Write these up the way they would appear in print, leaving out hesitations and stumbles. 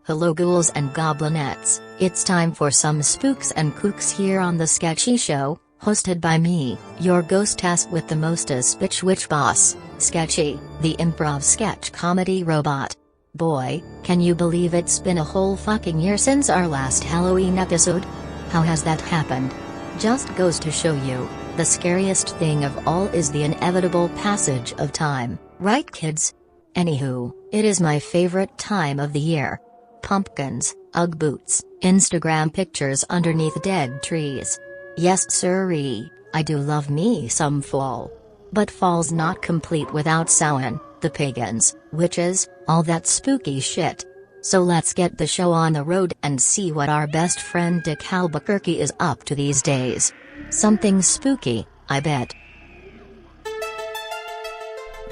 Hello ghouls and goblinettes, it's time for some spooks and kooks here on the Sketchy Show, hosted by me, your ghostess with the mostest bitch witch boss, Sketchy, the improv sketch comedy robot. Boy, can you believe it's been a whole fucking year since our last Halloween episode? How has that happened? Just goes to show you, the scariest thing of all is the inevitable passage of time, right kids? Anywho, it is my favorite time of the year. Pumpkins, Ugg boots, Instagram pictures underneath dead trees. Yes sirree, I do love me some fall. But fall's not complete without Samhain, the pagans, witches, all that spooky shit. So let's get the show on the road and see what our best friend Dick Albequerque is up to these days. Something spooky, I bet.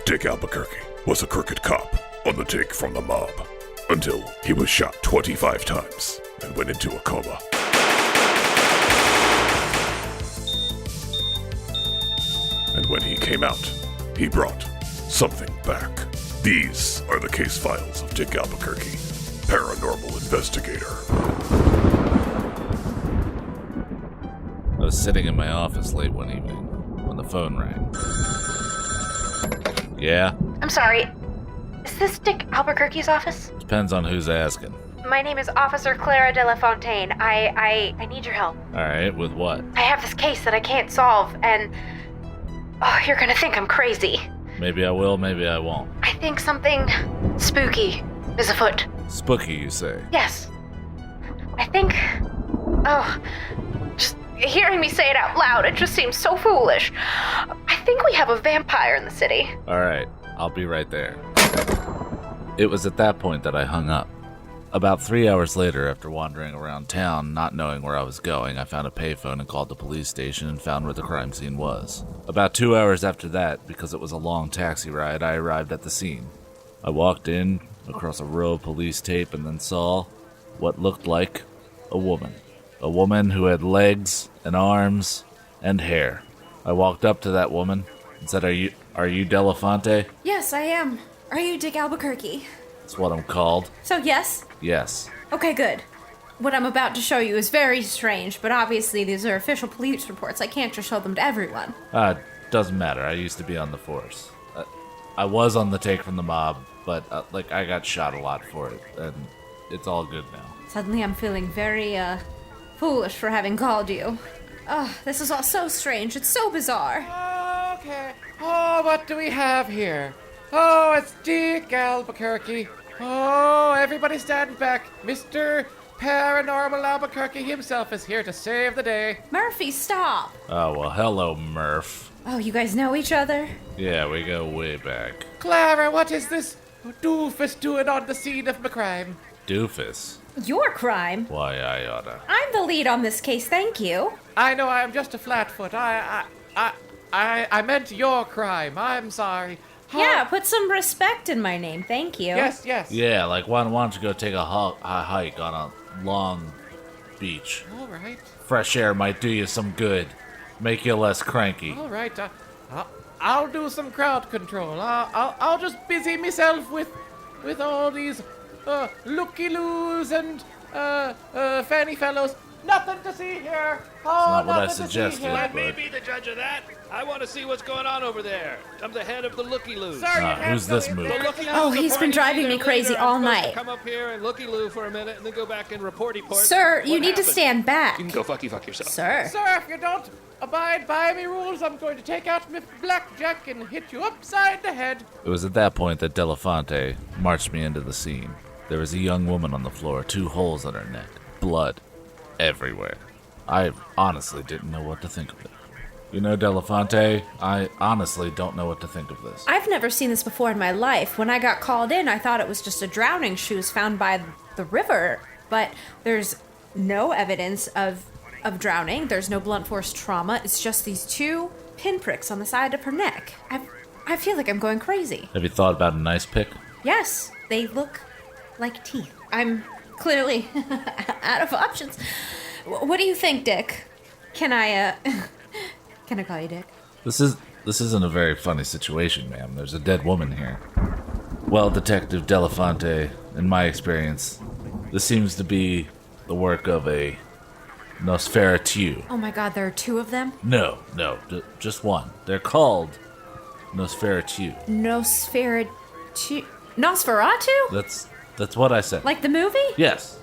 Dick Albequerque was a crooked cop on the take from the mob, until he was shot 25 times and went into a coma. And when he came out, he brought something back. These are the case files of Dick Albequerque, paranormal investigator. I was sitting in my office late one evening when the phone rang. Yeah? I'm sorry. Is this Dick Albuquerque's office? Depends on who's asking. My name is Officer Clara de la Fontaine. I need your help. Alright, with what? I have this case that I can't solve, and... Oh, you're gonna think I'm crazy. Maybe I will, maybe I won't. I think something spooky is afoot. Spooky, you say? Yes. I think... Oh, just hearing me say it out loud, it just seems so foolish. I think we have a vampire in the city. Alright, I'll be right there. It was at that point that I hung up. About 3 hours later, after wandering around town, not knowing where I was going, I found a payphone and called the police station and found where the crime scene was. About 2 hours after that, because it was a long taxi ride, I arrived at the scene. I walked in, across a row of police tape, and then saw what looked like a woman. A woman who had legs and arms and hair. I walked up to that woman and said, Are you Delafonte? Yes, I am. Are you Dick Albuquerque? That's what I'm called. So yes? Yes. Okay, good. What I'm about to show you is very strange, but obviously these are official police reports. I can't just show them to everyone. Doesn't matter. I used to be on the force. I was on the take from the mob, but I got shot a lot for it, and it's all good now. Suddenly I'm feeling very, foolish for having called you. Oh, this is all so strange. It's so bizarre. Okay. Oh, what do we have here? Oh, it's Dick Albuquerque. Oh, everybody stand back. Mr. Paranormal Albuquerque himself is here to save the day. Murphy, stop. Oh, well, hello, Murph. Oh, you guys know each other? Yeah, we go way back. Clara, what is this doofus doing on the scene of my crime? Doofus? Your crime? Why, I oughta. I'm the lead on this case, thank you. I know I'm just a flatfoot. I meant your crime. I'm sorry. Yeah, put some respect in my name, thank you. Yes. Yeah, like, why don't you go take a hike on a long beach? All right. Fresh air might do you some good. Make you less cranky. All right. I'll do some crowd control. I'll just busy myself with all these looky-loos and fanny fellows. Nothing to see here. Oh, not what I nothing to see suggested. here. Let me be the judge of that. I want to see what's going on over there. I'm the head of the looky-loos. Who's this mood? Oh, he's been driving me crazy all night. Come up here and looky-loo for a minute and then go back and report. Sir, you need to stand back. You can go fuck yourself. Sir. Sir, if you don't abide by me rules, I'm going to take out my blackjack and hit you upside the head. It was at that point that Delafonte marched me into the scene. There was a young woman on the floor, 2 holes in her neck, blood everywhere. I honestly didn't know what to think of it. You know, Delafonte, I honestly don't know what to think of this. I've never seen this before in my life. When I got called in, I thought it was just a drowning shoes found by the river, but there's no evidence of drowning. There's no blunt force trauma. It's just these 2 pinpricks on the side of her neck. I feel like I'm going crazy. Have you thought about a nice pick? Yes, they look like teeth. I'm clearly out of options. What do you think, Dick? Can I call you Dick? This isn't a very funny situation, ma'am. There's a dead woman here. Well, Detective Delafonte, in my experience, This seems to be the work of a Nosferatu. Oh my god, there are 2 of them? No, just one. They're called Nosferatu. Nosferatu? That's what I said. Like the movie? Yes,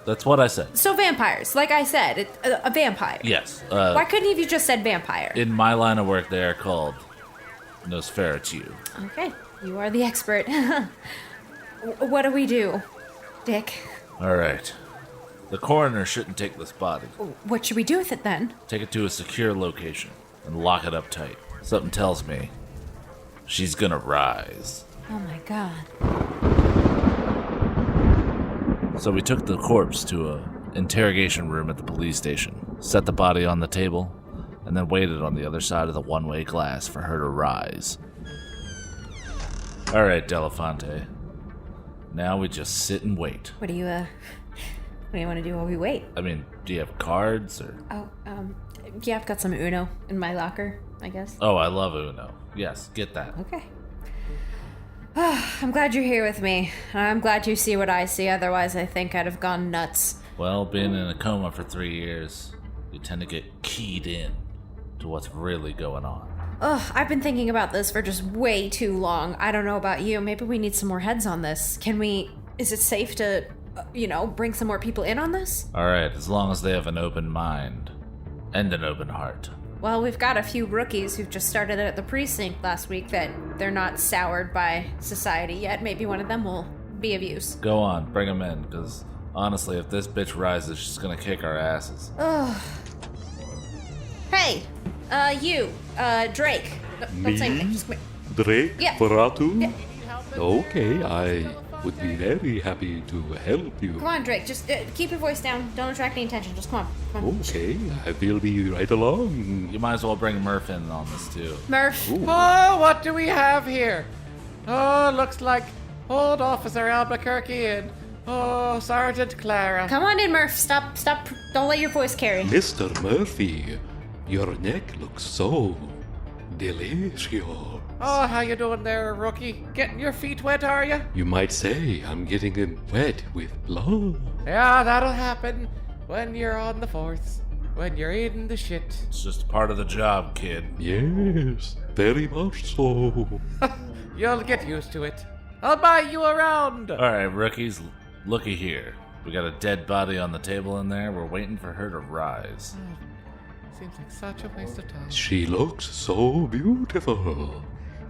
that's what I said. So vampires, like I said, a vampire. Yes. Why couldn't you just said vampire? In my line of work, they are called Nosferatu. Okay, you are the expert. What do we do, Dick? All right. The coroner shouldn't take this body. What should we do with it then? Take it to a secure location and lock it up tight. Something tells me she's gonna rise. Oh my god. So we took the corpse to a interrogation room at the police station, set the body on the table, and then waited on the other side of the one-way glass for her to rise. All right, Delafonte. Now we just sit and wait. What do you want to do while we wait? I mean, do you have cards or? Oh, yeah, I've got some Uno in my locker, I guess. Oh, I love Uno. Yes, get that. Okay. I'm glad you're here with me. I'm glad you see what I see, otherwise I think I'd have gone nuts. Well, being in a coma for 3 years, you tend to get keyed in to what's really going on. Ugh, I've been thinking about this for just way too long. I don't know about you. Maybe we need some more heads on this. Is it safe to, bring some more people in on this? All right, as long as they have an open mind and an open heart. Well, we've got a few rookies who've just started at the precinct last week that they're not soured by society yet. Maybe one of them will be of use. Go on, bring them in, because honestly, if this bitch rises, she's gonna kick our asses. Ugh. Hey, you, Drake. Don't say anything, just wait. Drake? Yeah. Ferratu? Yeah. Okay, I would be very happy to help you. Come on, Drake, just keep your voice down. Don't attract any attention. Just come on. Okay, I will be right along. You might as well bring Murph in on this, too. Murph. Ooh. Oh, what do we have here? Oh, looks like old Officer Albequerque and Sergeant Clara. Come on in, Murph. Stop. Don't let your voice carry. Mr. Murphy, your neck looks so delicious. Oh, how you doing there, rookie? Getting your feet wet, are you? You might say I'm getting it wet with blood. Yeah, that'll happen when you're on the force. When you're in the shit. It's just part of the job, kid. Yes, very much so. You'll get used to it. I'll buy you around. All right, rookies, looky here. We got a dead body on the table in there. We're waiting for her to rise. Seems like such a waste of time. She looks so beautiful.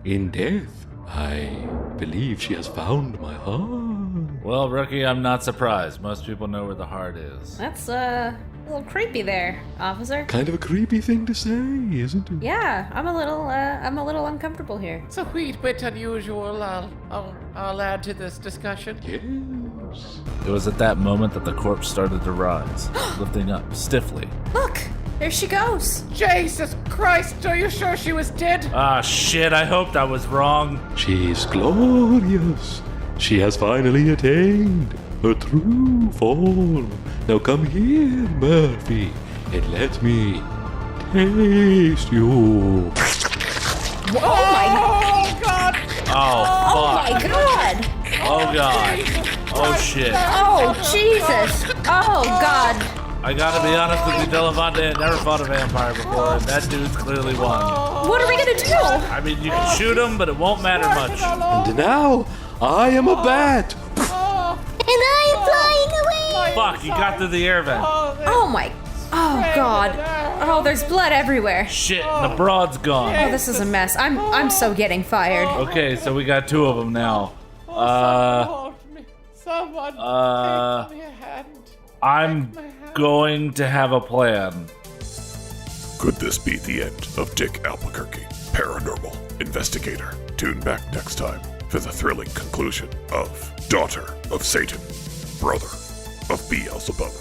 In death, I believe she has found my heart. Well, rookie, I'm not surprised. Most people know where the heart is. That's a little creepy there, officer. Kind of a creepy thing to say, isn't it? Yeah, I'm a little uncomfortable here. It's a wee bit unusual. I'll add to this discussion. Yes. It was at that moment that the corpse started to rise, lifting up stiffly. Look, there she goes. Jesus Christ, are you sure she was dead? Ah, shit, I hoped I was wrong. She's glorious. She has finally attained her true form. Now come here, Murphy, and let me taste you. Oh my God! Oh, Oh fuck. my god! Oh, God. Oh, shit. Oh, Jesus! Oh, God! I gotta be honest with you, Delafonte, I never fought a vampire before, and that dude's clearly won. What are we gonna do? I mean, you can shoot him, but it won't matter much. And now, I am a bat. And I'm flying away! Fuck, you got through the air vent. Oh my... Oh, God. Oh, there's blood everywhere. Shit, and the broad's gone. Oh, this is a mess. I'm so getting fired. Okay, so we got 2 of them now. Someone take me a hand. I'm going to have a plan. Could this be the end of Dick Albequerque, paranormal investigator? Tune back next time for the thrilling conclusion of Daughter of Satan, Brother of Beelzebub.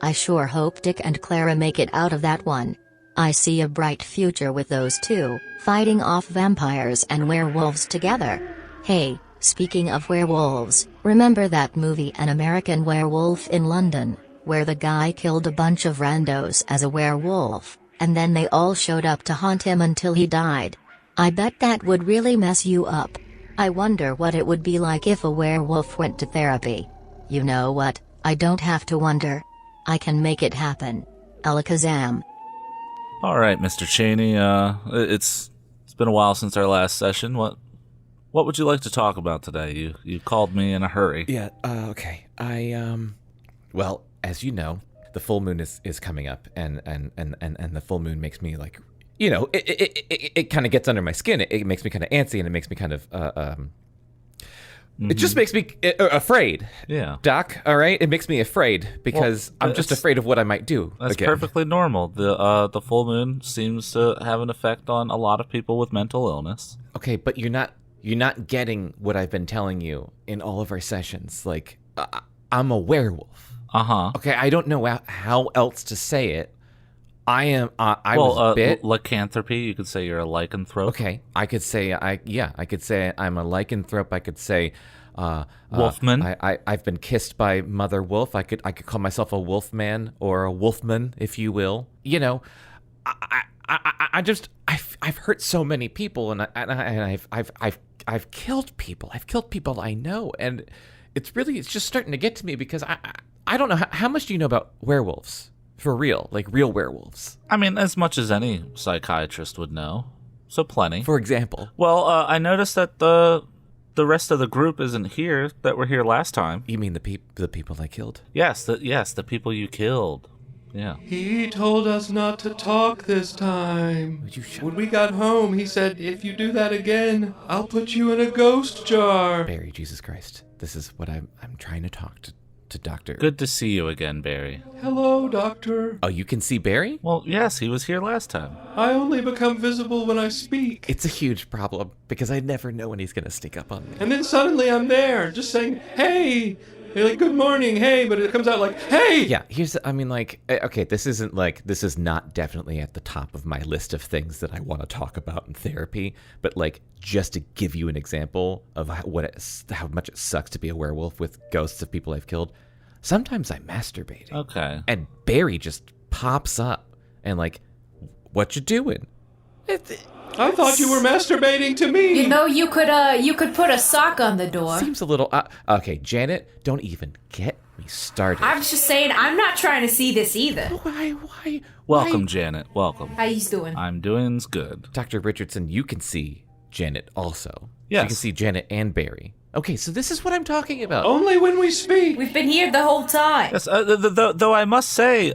I sure hope Dick and Clara make it out of that one. I see a bright future with those two, fighting off vampires and werewolves together. Hey, speaking of werewolves, remember that movie An American Werewolf in London, where the guy killed a bunch of randos as a werewolf, and then they all showed up to haunt him until he died. I bet that would really mess you up. I wonder what it would be like if a werewolf went to therapy. You know what, I don't have to wonder. I can make it happen. Alakazam. All right, Mr. Cheney, it's been a while since our last session. What would you like to talk about today? You called me in a hurry. Yeah, okay. Well, as you know, the full moon is coming up, and the full moon makes me like, you know, it kind of gets under my skin. It makes me kind of antsy, and it makes me kind of It just makes me afraid. Yeah, Doc. All right, it makes me afraid because I'm just afraid of what I might do. That's again. perfectly normal. The full moon seems to have an effect on a lot of people with mental illness. Okay, but you're not getting what I've been telling you in all of our sessions. Like, I'm a werewolf. Okay, I don't know how else to say it. I was bit. Lycanthropy. You could say you're a lycanthrope. Okay, I could say I could say I'm a lycanthrope. I could say Wolfman. I've been kissed by Mother Wolf. I could call myself a wolfman or a wolfman, if you will. You know, I've hurt so many people, and I've killed people. I've killed people I know, and it's just starting to get to me because I don't know how much do you know about werewolves for real, like real werewolves? I mean, as much as any psychiatrist would know. So plenty. For example, well, I noticed that the rest of the group isn't here that were here last time. You mean the people I killed? Yes, the people you killed. Yeah. He told us not to talk this time. When we got home, he said, if you do that again, I'll put you in a ghost jar. Barry, Jesus Christ. This is what I'm trying to talk to Doctor. Good to see you again, Barry. Hello, Doctor. Oh, you can see Barry? Well, yes, he was here last time. I only become visible when I speak. It's a huge problem because I never know when he's going to sneak up on me. And then suddenly I'm there, just saying, hey. You're like, good morning, hey, but it comes out like, hey! Yeah, okay, this is not definitely at the top of my list of things that I want to talk about in therapy, but like, just to give you an example of how much it sucks to be a werewolf with ghosts of people I've killed, sometimes I'm masturbating. Okay. And Barry just pops up and like, what you doing? I thought you were masturbating to me. You know, you could put a sock on the door. Seems a little... okay, Janet, don't even get me started. I'm just saying, I'm not trying to see this either. Why? Welcome, Janet. Welcome. How you doing? I'm doing good. Dr. Richardson, you can see Janet also. Yes. You can see Janet and Barry. Okay, so this is what I'm talking about. Only when we speak. We've been here the whole time. Yes, though I must say,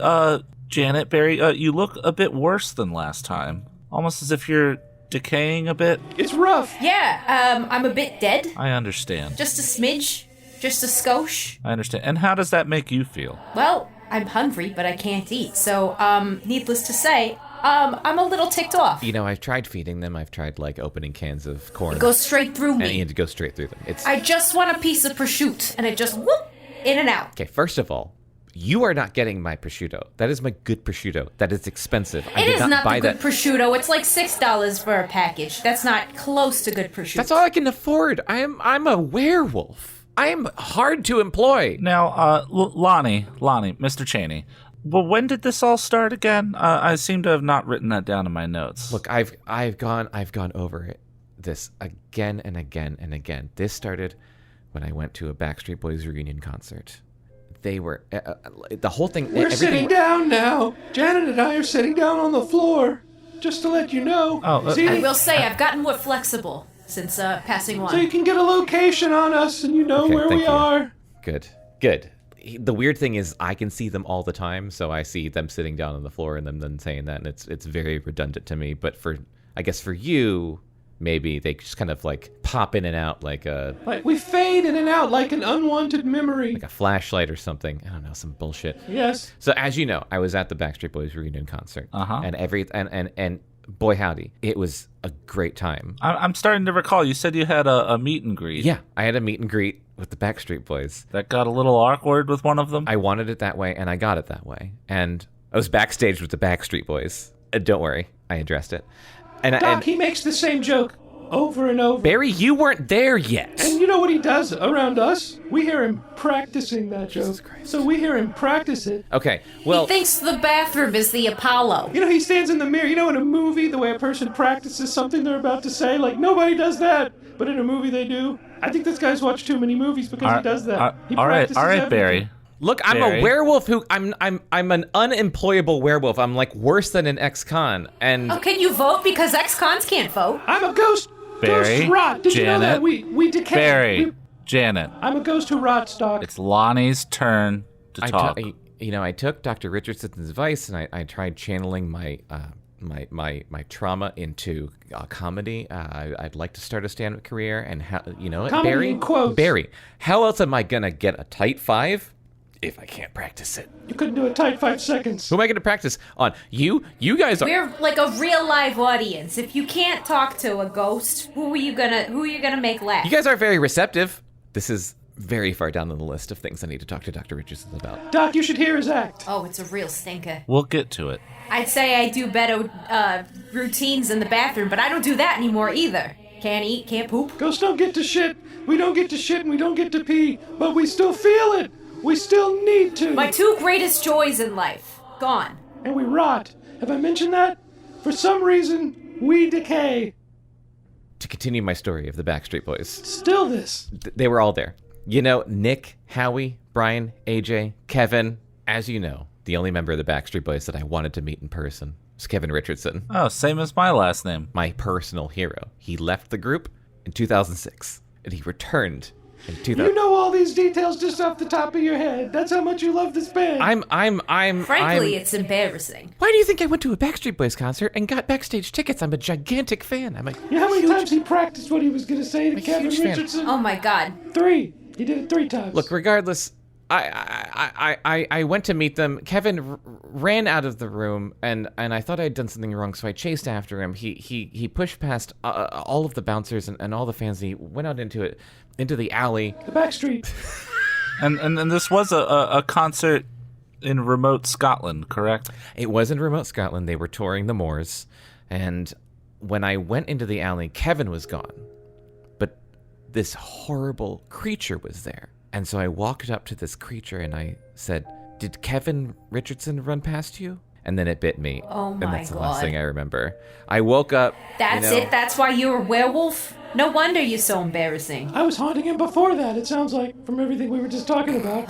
Janet, Barry, you look a bit worse than last time. Almost as if you're decaying a bit. It's rough. Yeah, I'm a bit dead. I understand. Just a smidge. Just a skosh. I understand. And how does that make you feel? Well, I'm hungry, but I can't eat. So, needless to say, I'm a little ticked off. You know, I've tried feeding them. I've tried, like, opening cans of corn. It goes straight through me. And you had to go straight through them. I just want a piece of prosciutto, and it just, whoop, in and out. Okay, first of all, you are not getting my prosciutto. That is my good prosciutto. That is expensive. It is not the good prosciutto. It's like $6 for a package. That's not close to good prosciutto. That's all I can afford. I'm a werewolf. I am hard to employ. Now, Lonnie, Mr. Cheney. Well, when did this all start again? I seem to have not written that down in my notes. Look, I've gone over this again and again and again. This started when I went to a Backstreet Boys reunion concert. They were the whole thing. We're sitting down now. Janet and I are sitting down on the floor. Just to let you know. I will say I've gotten more flexible since passing one. So you can get a location on us, and you know where we are. Good. The weird thing is, I can see them all the time, so I see them sitting down on the floor and them then saying that, and it's very redundant to me. But I guess for you, maybe they just kind of like pop in and out like we fade in and out like an unwanted memory. Like a flashlight or something. I don't know, some bullshit. Yes. So as you know, I was at the Backstreet Boys reunion concert. And boy howdy, it was a great time. I'm starting to recall, you said you had a meet and greet. Yeah, I had a meet and greet with the Backstreet Boys. That got a little awkward with one of them? I wanted it that way, and I got it that way. And I was backstage with the Backstreet Boys. Don't worry, I addressed it. Doc, he makes the same joke over and over. Barry, you weren't there yet. And you know what he does around us? We hear him practicing that joke. So we hear him practice it. Okay, well... He thinks the bathroom is the Apollo. You know, he stands in the mirror. You know, in a movie, the way a person practices something they're about to say, like, nobody does that. But in a movie, they do. I think this guy's watched too many movies because he does that. He all right, everything. Barry. Look, I'm Barry. a werewolf who... I'm an unemployable werewolf. I'm, like, worse than an ex-con, and... Oh, can you vote? Because ex-cons can't vote. I'm a ghost. Barry, Ghosts rot. Did you know that? We decay. Barry, Janet. I'm a ghost who rots, Doc. It's Lonnie's turn to talk. I took Dr. Richardson's advice, and I tried channeling my trauma into comedy. I'd like to start a stand-up career, and Comedy Barry, in quotes. Barry, how else am I gonna get a tight 5 if I can't practice it? You couldn't do a tight 5 seconds. Who am I gonna practice on? You guys are. We're like a real live audience. If you can't talk to a ghost, who are you gonna make laugh? You guys are very receptive. This is very far down on the list of things I need to talk to Dr. Richardson about. Doc, you should hear his act. Oh, it's a real stinker. We'll get to it. I'd say I do better routines in the bathroom, but I don't do that anymore either. Can't eat, can't poop. Ghosts don't get to shit. We don't get to shit and we don't get to pee, but we still feel it. We still need to. My 2 greatest joys in life, gone. And we rot. Have I mentioned that? For some reason, we decay. To continue my story of the Backstreet Boys. Still this. They were all there. You know, Nick, Howie, Brian, AJ, Kevin. As you know, the only member of the Backstreet Boys that I wanted to meet in person was Kevin Richardson. Oh, same as my last name. My personal hero. He left the group in 2006, and he returned in 2000. You know all these details just off the top of your head. That's how much you love this band. Frankly, it's embarrassing. Why do you think I went to a Backstreet Boys concert and got backstage tickets? I'm a gigantic fan. You know how many times he practiced what he was going to say to Kevin huge fan. Richardson? Oh my god. 3. He did it 3 times. Look, regardless, I went to meet them. Kevin ran out of the room, and I thought I'd done something wrong, so I chased after him. He pushed past all of the bouncers and all the fans, and he went out into the alley. The back street. and this was a concert in remote Scotland, correct? It was in remote Scotland. They were touring the moors, and when I went into the alley, Kevin was gone, but this horrible creature was there. And so I walked up to this creature and I said, "Did Kevin Richardson run past you?" And then it bit me. Oh my And that's the last God. thing I remember. I woke up. That's it? That's why you're a werewolf? No wonder you're so embarrassing. I was haunting him before that, it sounds like, from everything we were just talking about.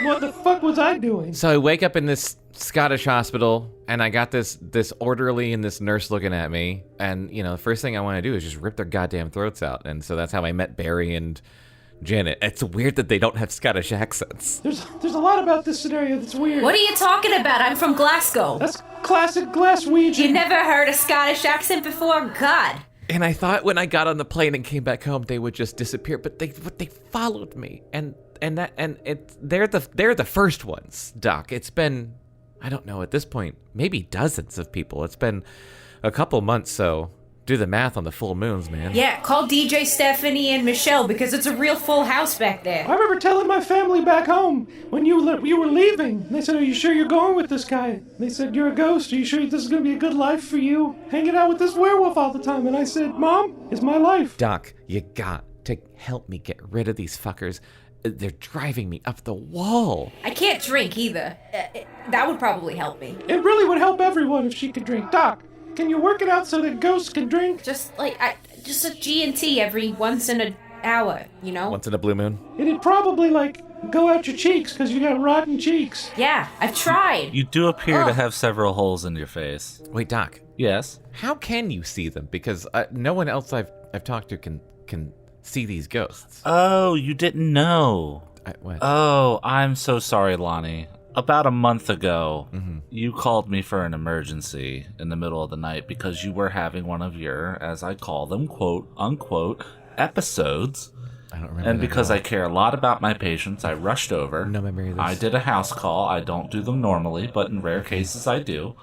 What the fuck was I doing? So I wake up in this Scottish hospital, and I got this orderly and this nurse looking at me. And, the first thing I want to do is just rip their goddamn throats out. And so that's how I met Barry and Janet. It's weird that they don't have Scottish accents. There's a lot about this scenario that's weird. What are you talking about? I'm from Glasgow. That's classic Glaswegian. You never heard a Scottish accent before? God. And I thought when I got on the plane and came back home, they would just disappear. But they followed me, and they're the first ones, Doc. It's been, I don't know, at this point, maybe dozens of people. It's been a couple months, so do the math on the full moons, man. Yeah, call DJ Stephanie and Michelle because it's a real full house back there. I remember telling my family back home when you were leaving. They said, "Are you sure you're going with this guy?" They said, "You're a ghost. Are you sure this is going to be a good life for you? Hanging out with this werewolf all the time." And I said, "Mom, it's my life." Doc, you got to help me get rid of these fuckers. They're driving me up the wall. I can't drink either. That would probably help me. It really would help everyone if she could drink. Doc, can you work it out so that ghosts can drink? Just a G&T every once in an hour, Once in a blue moon. It'd probably, go out your cheeks because you got rotten cheeks. Yeah, I've tried. You do appear to have several holes in your face. Wait, Doc. Yes? How can you see them? Because no one else I've talked to can see these ghosts. Oh, you didn't know. What? Oh, I'm so sorry, Lonnie. About a month ago, you called me for an emergency in the middle of the night because you were having one of your, as I call them, quote, unquote, episodes. I don't remember. And because I care a lot about my patients, I rushed over. No memory of this. I did a house call. I don't do them normally, but in rare cases I do.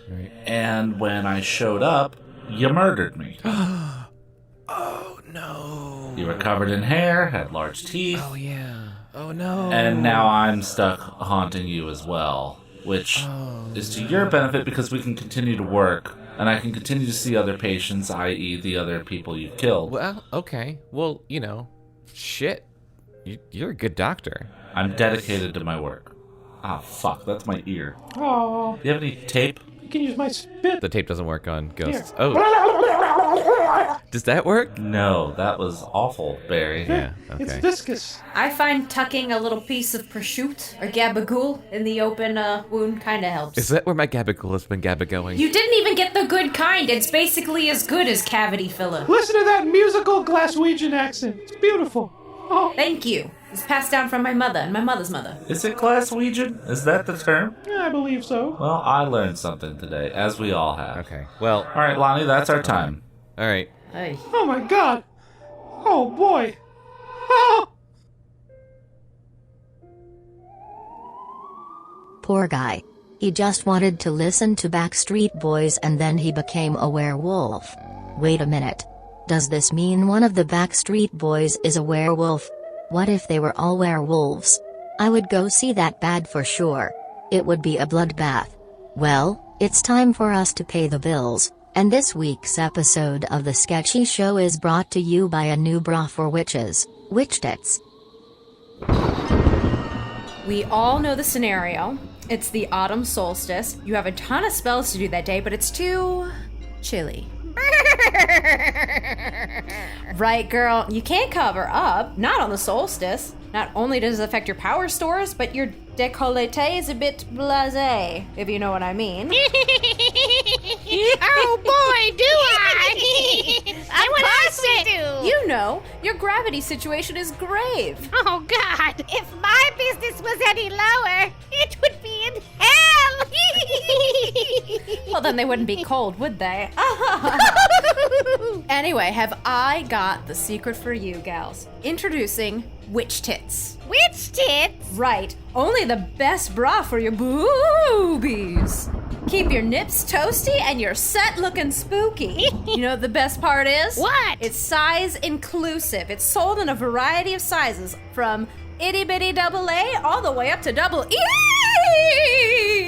Right. And when I showed up, you murdered me. Oh, no. You were covered in hair, had large teeth. Oh, yeah. Oh, no. And now I'm stuck haunting you as well, which is to your benefit because we can continue to work And I can continue to see other patients, i.e. the other people you killed. Well, okay. Well, shit. You're a good doctor. I'm dedicated to my work. Ah, fuck, that's my ear. Oh, Do you have any tape? you can use my spit. The tape doesn't work on ghosts. Here. Oh. Does that work? No, that was awful, Barry. Yeah, It's okay. viscous. I find tucking a little piece of prosciutto or gabagool in the open wound kind of helps. Is that where my gabagool has been gabagoing? You didn't even get the good kind. It's basically as good as cavity filler. Listen to that musical Glaswegian accent. It's beautiful. Oh, Thank you. It's passed down from my mother and my mother's mother. Is it Glaswegian? Is that the term? yeah, I believe so. Well, I learned something today, as we all have. Okay, well, All right, Lonnie, that's our time. all right. Hey. Oh my god. Oh boy. Oh. Poor guy. He just wanted to listen to Backstreet Boys and then he became a werewolf. Wait a minute. Does this mean one of the Backstreet Boys is a werewolf? What if they were all werewolves? I would go see that bad for sure. It would be a bloodbath. Well, it's time for us to pay the bills, and this week's episode of The Sketchy Show is brought to you by a new bra for witches, Witch Tits. We all know the scenario. It's the autumn solstice. You have a ton of spells to do that day, but it's too chilly. Right, girl. You can't cover up. Not on the solstice. Not only does it affect your power stores, but your décolleté is a bit blasé, if you know what I mean. Oh boy, do I! What I do. You know, your gravity situation is grave. Oh God! If my business was any lower, it would be in hell. Well, then they wouldn't be cold, would they? Anyway, have I got the secret for you, gals. Introducing Witch Tits. Witch Tits? Right, only the best bra for your boobies. Keep your nips toasty and your set looking spooky. You know what the best part is? What? It's size inclusive. It's sold in a variety of sizes, from itty bitty double A all the way up to double E.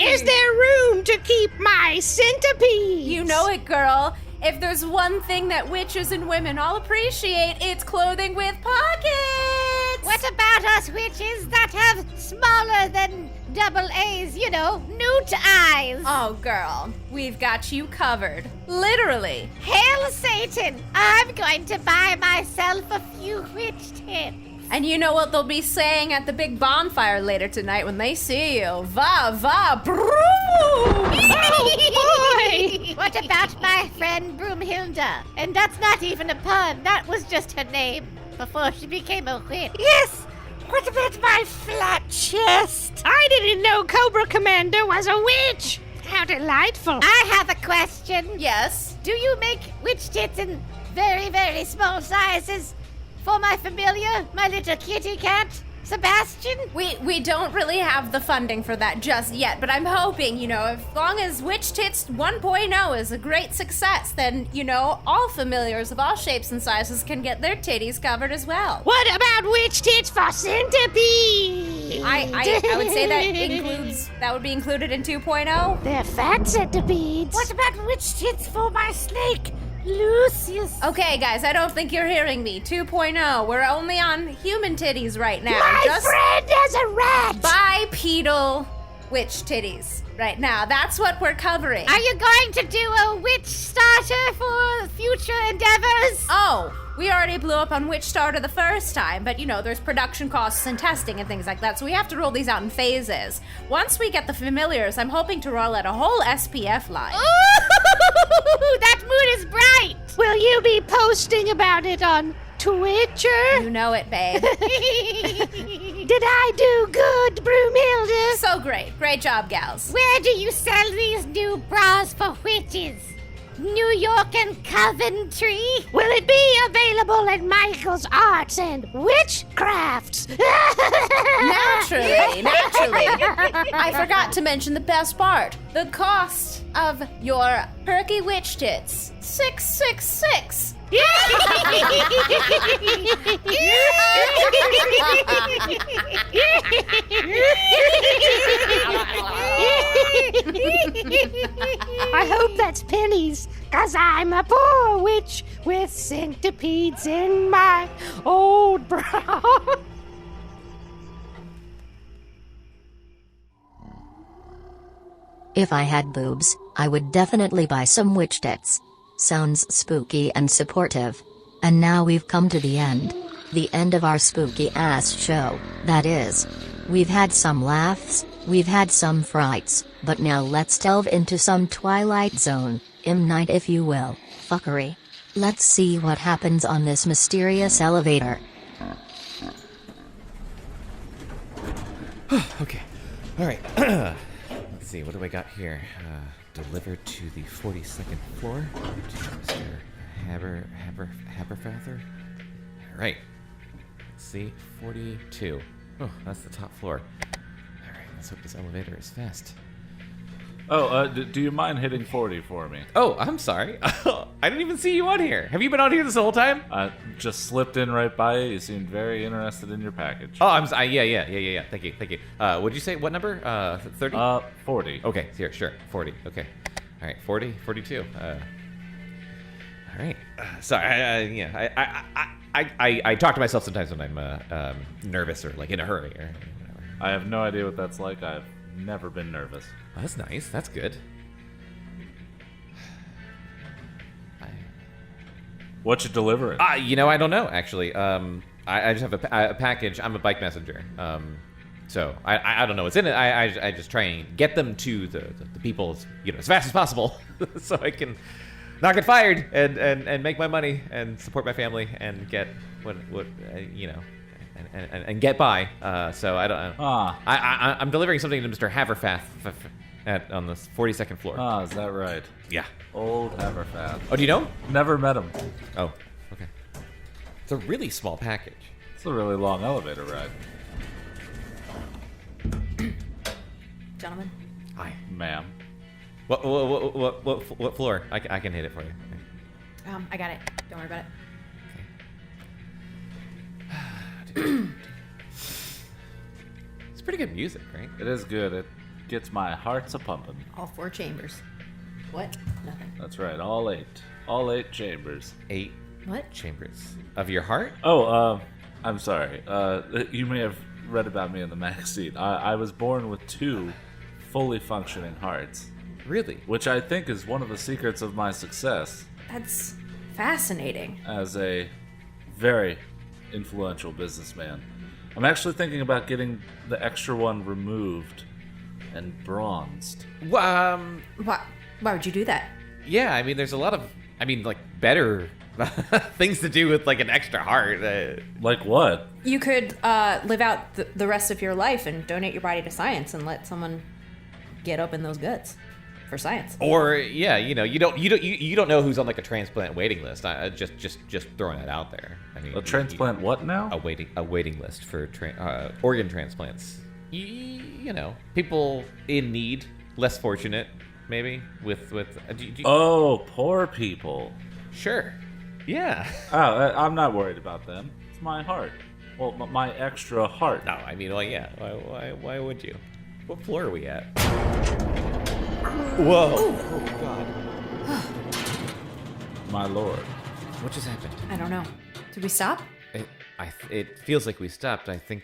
Is there room to keep my centipede? You know it, girl. If there's one thing that witches and women all appreciate, it's clothing with pockets. What about us witches that have smaller than double A's, newt eyes? Oh, girl, we've got you covered. Literally. Hail Satan! I'm going to buy myself a few witch tits. And you know what they'll be saying at the big bonfire later tonight when they see you. Va, va, broom! Oh boy! What about my friend Broomhilda? And that's not even a pun, that was just her name before she became a witch. Yes! What about my flat chest? I didn't know Cobra Commander was a witch! How delightful! I have a question. Yes? Do you make witch tits in very, very small sizes? For my familiar, my little kitty cat, Sebastian? We don't really have the funding for that just yet, but I'm hoping, as long as Witch Tits 1.0 is a great success, then, all familiars of all shapes and sizes can get their titties covered as well. What about witch tits for centipede? I would say that would be included in 2.0. They're fat centipedes. What about witch tits for my snake, Lucius? Okay, guys, I don't think you're hearing me. 2.0. We're only on human titties right now. My friend has a rat! Bipedal witch titties right now. That's what we're covering. Are you going to do a witch starter for future endeavors? Oh, we already blew up on Witch Starter the first time, but there's production costs and testing and things like that, so we have to roll these out in phases. Once we get the familiars, I'm hoping to roll out a whole SPF line. Ooh, that moon is bright! Will you be posting about it on Twitcher? You know it, babe. Did I do good, Broomhilda? So great. Great job, gals. Where do you sell these new bras for witches? New York and Coventry? Will it be available at Michael's Arts and Witchcrafts? Naturally. I forgot to mention the best part. The cost of your perky witch tits. $666. I I hope that's pennies, 'cause I'm a poor witch with centipedes in my old bra. If I had boobs, I would definitely buy some witch tits. Sounds spooky and supportive. And now we've come to the end. The end of our spooky ass show, that is. We've had some laughs, we've had some frights, but now let's delve into some Twilight Zone, M. Night if you will, fuckery. Let's see what happens on this mysterious elevator. Okay. All right. Let's see. What do I got here? Delivered to the 42nd floor to Mr. Haberfather. All right. Let's see. 42. Oh, that's the top floor. All right. Let's hope this elevator is fast. Oh, do you mind hitting 40 for me? Oh, I'm sorry. I didn't even see you on here. Have you been on here this whole time? I just slipped in right by you. You seemed very interested in your package. Oh, I'm sorry. Yeah. Thank you. What'd you say? What number? 30? 40. Okay, here, sure. 40. Okay. All right, 40, 42. All right. Sorry. I talk to myself sometimes when I'm nervous or like in a hurry or whatever. I have no idea what that's like. I've never been nervous. Oh, that's nice. That's good. What you delivering? I don't know actually. I just have a package. I'm a bike messenger. So I don't know what's in it. I just try and get them to the people as fast as possible, so I can not get fired and make my money and support my family and get what and get by. So I don't. I'm delivering something to Mr. Haverfath on the 42nd floor. Is that right? Yeah. Old Haverfath. Oh, do you know him? Never met him. Oh, okay. It's a really small package. It's a really long elevator ride. Gentlemen. Hi, ma'am. What floor? I can hit it for you. I got it. Don't worry about it. It's pretty good music, right? It is good. It gets my hearts a pumping. All 4 chambers. What? Nothing. That's right. All 8. All 8 chambers. 8 What? chambers of your heart? Oh, I'm sorry. You may have read about me in the magazine. I was born with 2 fully functioning hearts. Really? Which I think is one of the secrets of my success. That's fascinating. As a very influential businessman. I'm actually thinking about getting the extra one removed and bronzed. Why would you do that? Yeah, I mean, there's a lot of, better things to do with, an extra heart. Like what? You could live out the rest of your life and donate your body to science and let someone get open those guts for science. Or yeah, you don't know who's on a transplant waiting list. Just throwing that out there. I mean, a transplant what now? A waiting list for organ transplants. People in need, less fortunate, maybe with. Poor people. Sure. Yeah. I'm not worried about them. It's my heart. Well, my extra heart. No, I mean, well, yeah. Why would you? What floor are we at? Whoa! Oh God! My lord, what just happened? I don't know. Did we stop? It feels like we stopped. I think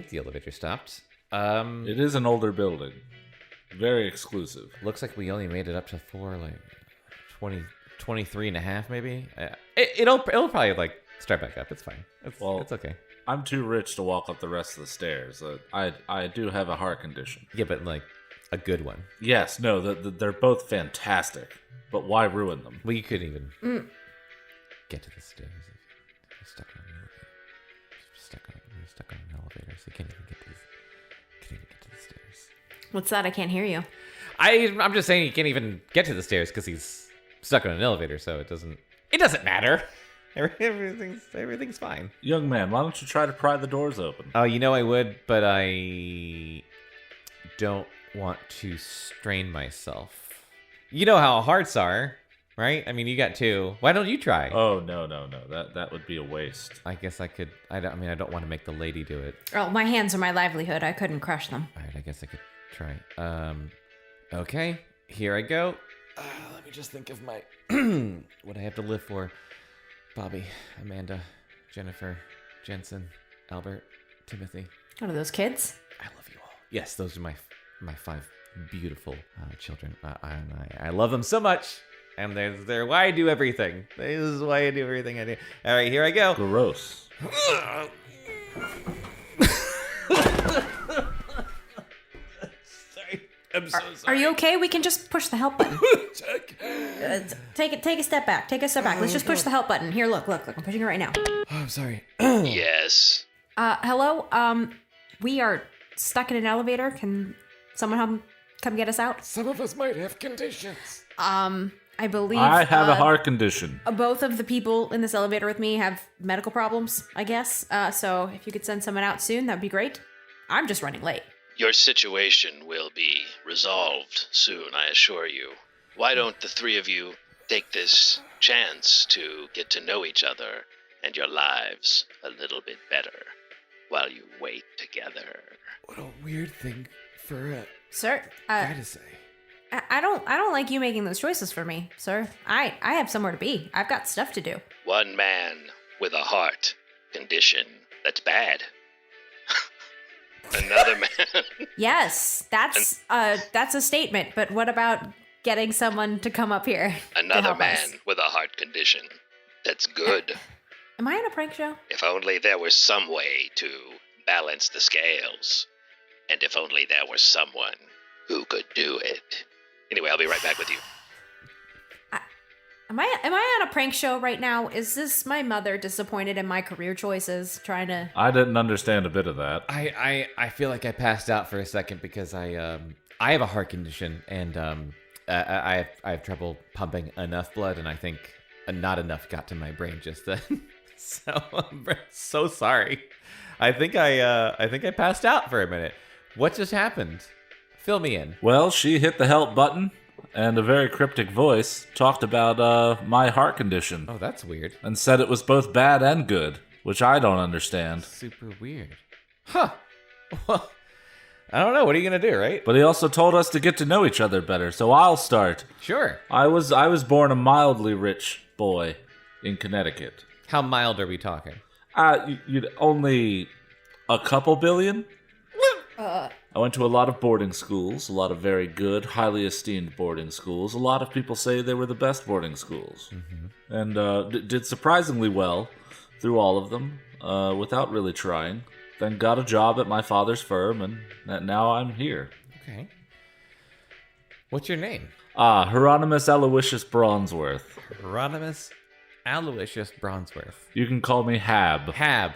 the elevator stopped. It is an older building, very exclusive. Looks like we only made it up to floor 23 and a half, maybe. It'll probably start back up. It's fine. It's okay. I'm too rich to walk up the rest of the stairs. I do have a heart condition. Yeah, but a good one. Yes, no, they're both fantastic. But why ruin them? Well, you couldn't even get to the stairs if you're stuck on an elevator. You're stuck on an elevator, so you can't even get to the stairs. What's that? I can't hear you. I'm just saying you can't even get to the stairs because he's stuck on an elevator, so it doesn't matter. Everything's fine. Young man, why don't you try to pry the doors open? Oh, I would, but I don't want to strain myself. You know how hearts are, right? I mean, you got 2. Why don't you try? Oh, no. That would be a waste. I guess I could. I don't want to make the lady do it. Oh, my hands are my livelihood. I couldn't crush them. All right, I guess I could try. Okay, here I go. Let me just think of my what I have to live for. Bobby, Amanda, Jennifer, Jensen, Albert, Timothy. One of those kids. I love you all. Yes, those are my 5 beautiful children. I love them so much. And they're why I do everything. This is why I do everything I do. All right, here I go. Gross. Sorry. I'm so sorry. Are you okay? We can just push the help button. Take a step back. Take a step back. Let's just push the help button. Here, look. I'm pushing it right now. Oh, I'm sorry. Yes. Hello. We are stuck in an elevator. Can someone come get us out? Some of us might have conditions. I believe I have a heart condition. Both of the people in this elevator with me have medical problems, I guess. So if you could send someone out soon, that'd be great. I'm just running late. Your situation will be resolved soon, I assure you. Why don't the three of you take this chance to get to know each other and your lives a little bit better while you wait together? What a weird thing for a Sir, guy to say. I don't like you making those choices for me, sir. I have somewhere to be. I've got stuff to do. One man with a heart condition. That's bad. Another man. Yes, that's a statement. But what about getting someone to come up here? Another man with a heart condition. That's good. Am I on a prank show? If only there was some way to balance the scales. And if only there was someone who could do it. Anyway, I'll be right back with you. Am I on a prank show right now? Is this my mother disappointed in my career choices, trying to... I didn't understand a bit of that. I feel like I passed out for a second because I have a heart condition and I have trouble pumping enough blood, and I think not enough got to my brain just then. So I'm so sorry. I think I passed out for a minute. What just happened? Fill me in. Well, she hit the help button, and a very cryptic voice talked about my heart condition. Oh, that's weird. And said it was both bad and good, which I don't understand. Super weird. Huh. Well, I don't know. What are you going to do, right? But he also told us to get to know each other better, so I'll start. Sure. I was born a mildly rich boy in Connecticut. How mild are we talking? You'd only a couple billion? I went to a lot of boarding schools, a lot of very good, highly esteemed boarding schools. A lot of people say they were the best boarding schools. Mm-hmm. And did surprisingly well through all of them, without really trying. Then got a job at my father's firm, and now I'm here. Okay. What's your name? Hieronymus Aloysius Bronsworth. Hieronymus Aloysius Bronsworth. You can call me Hab. Hab.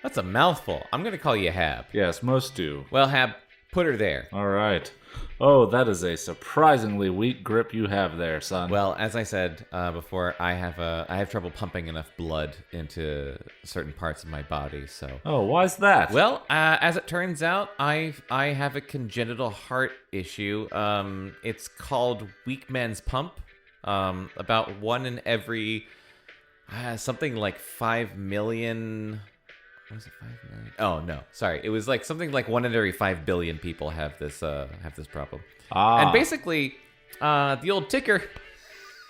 That's a mouthful. I'm going to call you Hab. Yes, most do. Well, Hab, put her there. All right. Oh, that is a surprisingly weak grip you have there, son. Well, as I said before, I have trouble pumping enough blood into certain parts of my body. So. Oh, why's that? Well, as it turns out, I have a congenital heart issue. It's called weak man's pump. About one in every something like 5 million. Was it 5 million? Oh no, sorry. It was like something like 1 in every 5 billion people have this problem. And basically, the old ticker,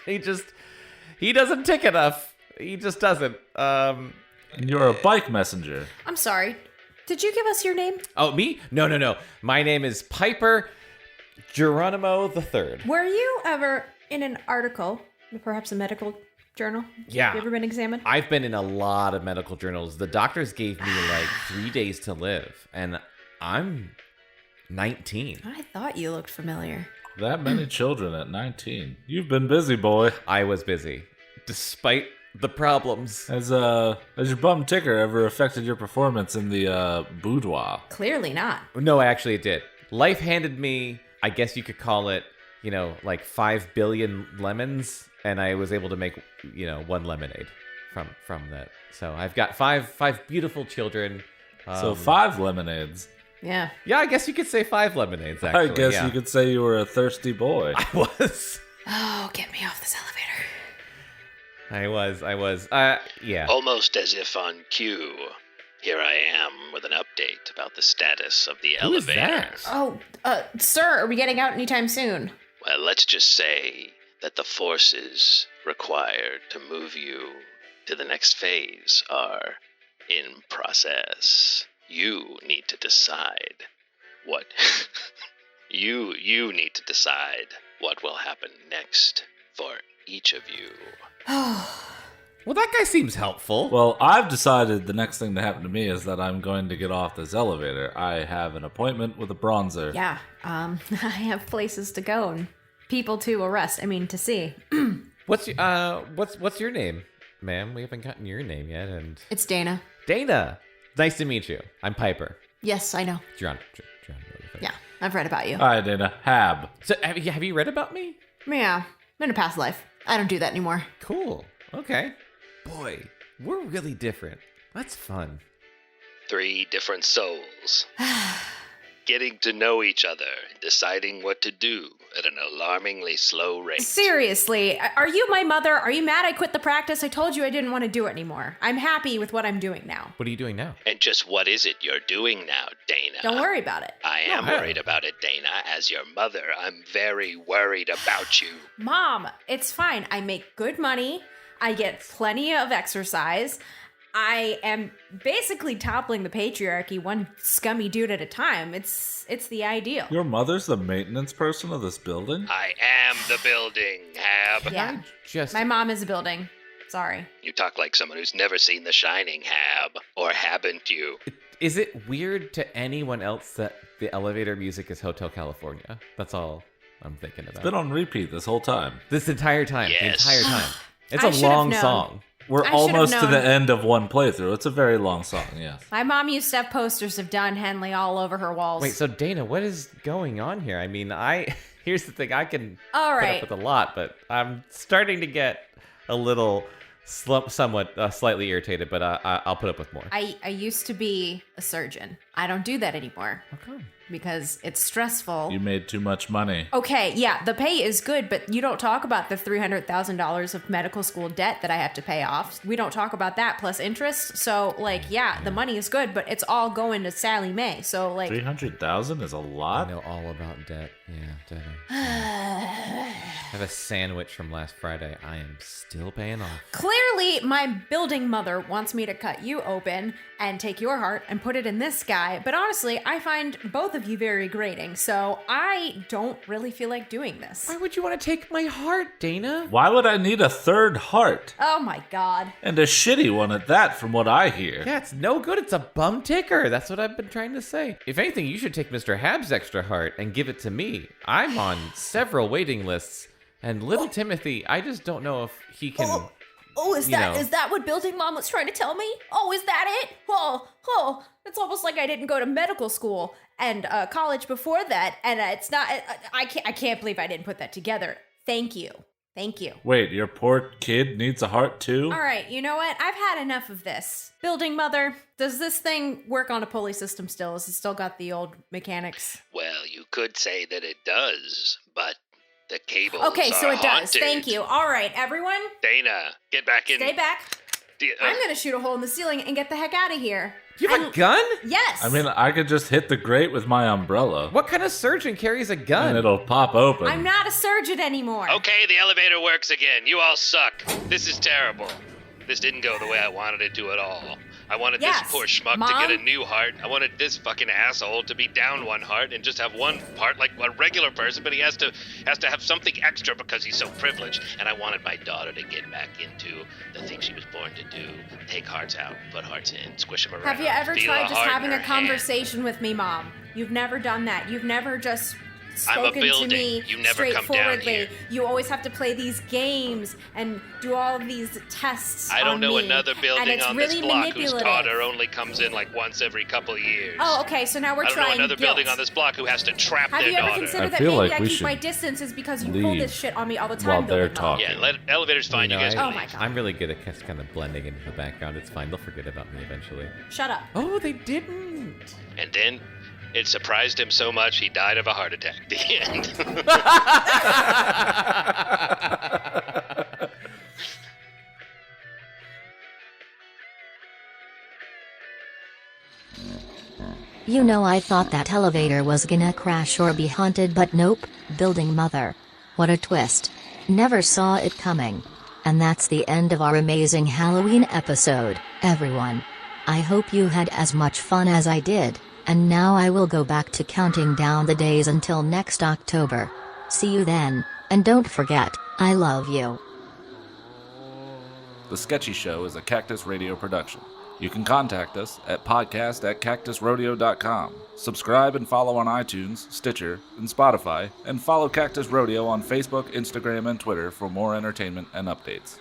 he doesn't tick enough. He just doesn't. And you're a bike messenger. I'm sorry. Did you give us your name? Oh, me? No. My name is Piper Geronimo III. Were you ever in an article, perhaps a medical journal? Yeah. Have you ever been examined? I've been in a lot of medical journals. The doctors gave me like 3 days to live, and I'm 19. I thought you looked familiar. That many children at 19. You've been busy, boy. I was busy, despite the problems. Has your bum ticker ever affected your performance in the boudoir? Clearly not. No, actually it did. Life handed me, I guess you could call it, like 5 billion lemons, and I was able to make, 1 lemonade from that. So I've got five beautiful children. So 5 lemonades. Yeah. Yeah, I guess you could say 5 lemonades, actually. I guess you could say you were a thirsty boy. I was. Oh, get me off this elevator. I was. Yeah. Almost as if on cue, here I am with an update about the status of the Who is elevator. that? Oh, sir, are we getting out anytime soon? Well, let's just say that the forces required to move you to the next phase are in process. You need to decide what you need to decide what will happen next for each of you. Well, that guy seems helpful. Well, I've decided the next thing to happen to me is that I'm going to get off this elevator. I have an appointment with a bronzer. Yeah, I have places to go and people to see. What's your name, ma'am? We haven't gotten your name yet, and It's Dana. Dana. Nice to meet you. I'm Piper. Yes, I know. John. Yeah, I've read about you. Hi, Dana. Hab. So have you read about me? Yeah, in a past life. I don't do that anymore. Cool. Okay. Boy, we're really different. That's fun. 3 different souls. Getting to know each other and deciding what to do at an alarmingly slow rate. Seriously, are you my mother? Are you mad I quit the practice? I told you I didn't want to do it anymore. I'm happy with what I'm doing now. What are you doing now? And just what is it you're doing now, Dana? Don't worry about it. I am worried about it, Dana. As your mother, I'm very worried about you. Mom, it's fine. I make good money. I get plenty of exercise. I am basically toppling the patriarchy one scummy dude at a time. It's the ideal. Your mother's the maintenance person of this building? I am the building, Hab. Yeah. My mom is a building. Sorry. You talk like someone who's never seen The Shining, Hab. Or haven't you? Is it weird to anyone else that the elevator music is Hotel California? That's all I'm thinking about. It's been on repeat this whole time. This entire time. Yes. The entire time. It's I a should have long known. song. We're I almost should've to the known. end of one playthrough. It's a very long song, yes. My mom used to have posters of Don Henley all over her walls. Wait, so Dana, what is going on here? I mean, here's the thing. I can All put right. up with a lot, but I'm starting to get a little somewhat slightly irritated, but I'll put up with more. I used to be a surgeon. I don't do that anymore. How come? Because it's stressful. You made too much money. Okay, yeah, the pay is good, but you don't talk about the $300,000 of medical school debt that I have to pay off. We don't talk about that plus interest. So, yeah, the money is good, but it's all going to Sally Mae. So, 300,000 is a lot? I know all about debt. Yeah, debt. I have a sandwich from last Friday. I am still paying off. Clearly, my building mother wants me to cut you open and take your heart and put it in this guy. But honestly, I find both of you very grating. So I don't really feel like doing this. Why would you want to take my heart, Dana? Why would I need a third heart? Oh my God. And a shitty one at that, from what I hear. Yeah, it's no good. It's a bum ticker. That's what I've been trying to say. If anything, you should take Mr. Hab's extra heart and give it to me. I'm on several waiting lists. And little Timothy, I just don't know if he can... Is that what building mom was trying to tell me? Oh, is that it? Oh, it's almost like I didn't go to medical school and college before that, and it's not. I can't believe I didn't put that together. Thank you. Wait, your poor kid needs a heart too? All right, you know what? I've had enough of this. Building mother, does this thing work on a pulley system still? Has it still got the old mechanics? Well, you could say that it does, but the cables Okay, so are it does. haunted. Thank you. All right, everyone, Dana, get back in. stay back. I'm gonna shoot a hole in the ceiling and get the heck out of here. You have a gun? Yes. I mean, I could just hit the grate with my umbrella. What kind of surgeon carries a gun? And it'll pop open. I'm not a surgeon anymore. Okay, the elevator works again. You all suck. This is terrible. This didn't go the way I wanted it to at all. I wanted Yes, this poor schmuck Mom? to get a new heart. I wanted this fucking asshole to be down one heart and just have one part like a regular person, but he has to have something extra because he's so privileged. And I wanted my daughter to get back into the thing she was born to do: take hearts out, put hearts in, squish them around. Have you ever feel tried a just heart in having her a conversation with me, Mom? You've never done that. You've never just I'm a spoken to building. me You never come down straightforwardly. here. You always have to play these games and do all of these tests. I don't on know me, another and building it's on really this block whose manipulative. daughter only comes in like once every couple of years. Oh, okay. So now we're I don't know trying another guilt. building on this block who has to trap Have their you ever daughter. considered I that feel maybe like I we keep my should distance is because you pull leave this shit on me all the time? while they're building mom? talking. Yeah, elevator's fine. You guys can Oh leave. my God. I'm really good at just kind of blending into the background. It's fine. They'll forget about me eventually. Shut up. Oh, they didn't. And then it surprised him so much he died of a heart attack at the end. You know, I thought that elevator was gonna crash or be haunted, but nope, building mother. What a twist. Never saw it coming. And that's the end of our amazing Halloween episode, everyone. I hope you had as much fun as I did, and now I will go back to counting down the days until next October. See you then, and don't forget, I love you. The Sketchy Show is a Cactus Radio production. You can contact us at podcast@cactusrodeo.com. Subscribe and follow on iTunes, Stitcher, and Spotify, and follow Cactus Rodeo on Facebook, Instagram, and Twitter for more entertainment and updates.